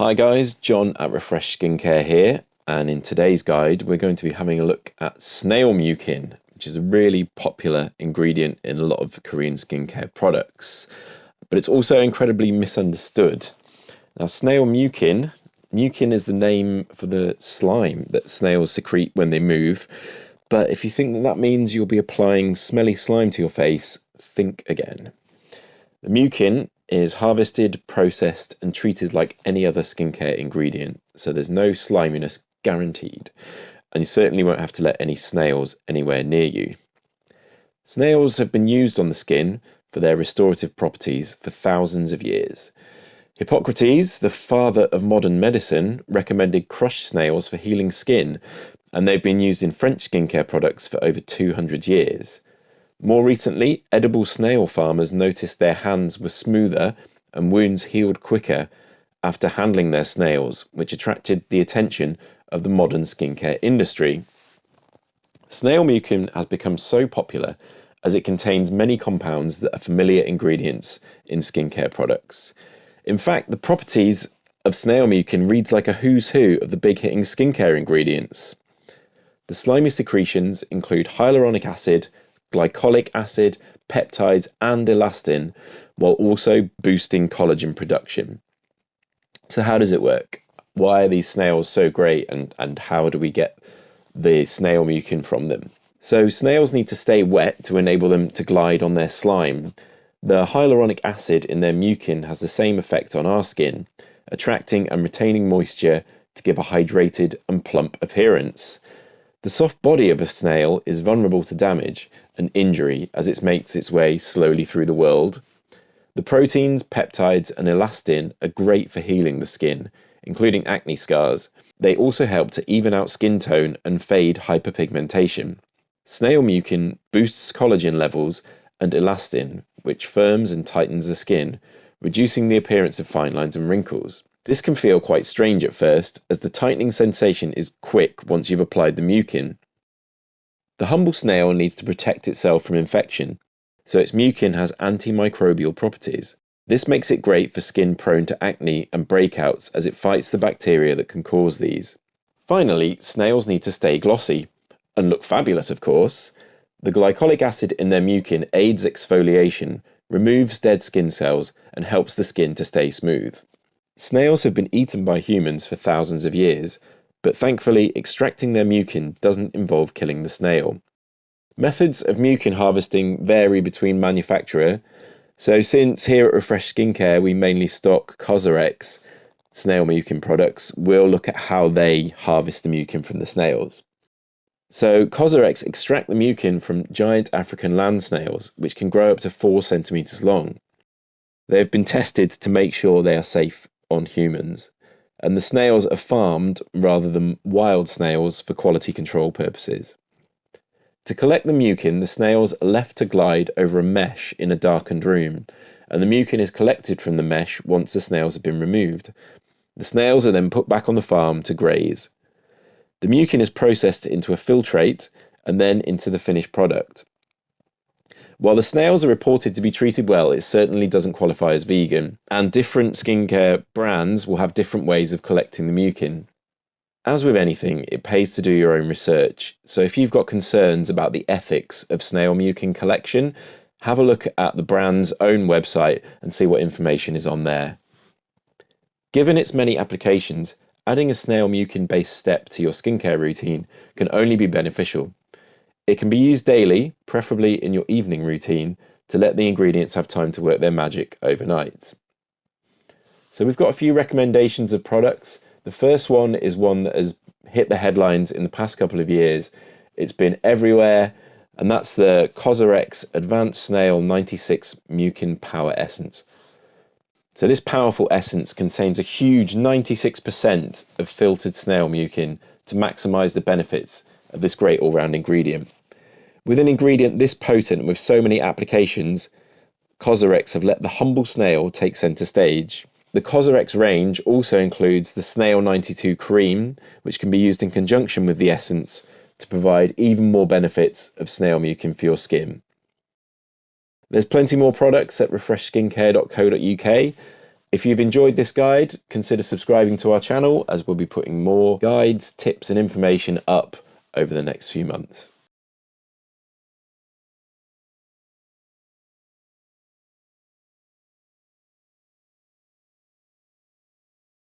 Hi guys, John at Refresh Skincare here, and in today's guide we're going to be having a look at snail mucin, which is a really popular ingredient in a lot of Korean skincare products, but it's also incredibly misunderstood. Now snail mucin is the name for the slime that snails secrete when they move, but if you think that means you'll be applying smelly slime to your face, think again. The mucin is harvested, processed and treated like any other skincare ingredient, so there's no sliminess guaranteed, and you certainly won't have to let any snails anywhere near you. Snails have been used on the skin for their restorative properties for thousands of years. Hippocrates, the father of modern medicine, recommended crushed snails for healing skin, and they've been used in French skincare products for over 200 years. More recently, edible snail farmers noticed their hands were smoother and wounds healed quicker after handling their snails, which attracted the attention of the modern skincare industry. Snail mucin has become so popular as it contains many compounds that are familiar ingredients in skincare products. In fact, the properties of snail mucin reads like a who's who of the big-hitting skincare ingredients. The slimy secretions include hyaluronic acid, glycolic acid, peptides and elastin, while also boosting collagen production. So how does it work? Why are these snails so great, and how do we get the snail mucin from them? So snails need to stay wet to enable them to glide on their slime. The hyaluronic acid in their mucin has the same effect on our skin, attracting and retaining moisture to give a hydrated and plump appearance. The soft body of a snail is vulnerable to damage and injury as it makes its way slowly through the world. The proteins, peptides and elastin are great for healing the skin, including acne scars. They also help to even out skin tone and fade hyperpigmentation. Snail mucin boosts collagen levels and elastin, which firms and tightens the skin, reducing the appearance of fine lines and wrinkles. This can feel quite strange at first, as the tightening sensation is quick once you've applied the mucin. The humble snail needs to protect itself from infection, so its mucin has antimicrobial properties. This makes it great for skin prone to acne and breakouts, as it fights the bacteria that can cause these. Finally, snails need to stay glossy, and look fabulous of course. The glycolic acid in their mucin aids exfoliation, removes dead skin cells and helps the skin to stay smooth. Snails have been eaten by humans for thousands of years, but thankfully extracting their mucin doesn't involve killing the snail. Methods of mucin harvesting vary between manufacturer, so since here at Refresh Skincare we mainly stock Cosrx snail mucin products, we'll look at how they harvest the mucin from the snails. So Cosrx extract the mucin from giant African land snails, which can grow up to 4 centimeters long. They have been tested to make sure they are safe on humans, and the snails are farmed rather than wild snails for quality control purposes. To collect the mucin, the snails are left to glide over a mesh in a darkened room, and the mucin is collected from the mesh once the snails have been removed. The snails are then put back on the farm to graze. The mucin is processed into a filtrate and then into the finished product. While the snails are reported to be treated well, it certainly doesn't qualify as vegan, and different skincare brands will have different ways of collecting the mucin. As with anything, it pays to do your own research, so if you've got concerns about the ethics of snail mucin collection, have a look at the brand's own website and see what information is on there. Given its many applications, adding a snail mucin based step to your skincare routine can only be beneficial. It can be used daily, preferably in your evening routine, to let the ingredients have time to work their magic overnight. So we've got a few recommendations of products. The first one is one that has hit the headlines in the past couple of years. It's been everywhere, and that's the Cosrx Advanced Snail 96 Mucin Power Essence. So this powerful essence contains a huge 96% of filtered snail mucin to maximise the benefits of this great all-round ingredient. With an ingredient this potent with so many applications, Cosrx have let the humble snail take centre stage. The Cosrx range also includes the Snail 92 cream, which can be used in conjunction with the essence to provide even more benefits of snail mucin for your skin. There's plenty more products at refreshskincare.co.uk, If you've enjoyed this guide, consider subscribing to our channel as we'll be putting more guides, tips and information up over the next few months.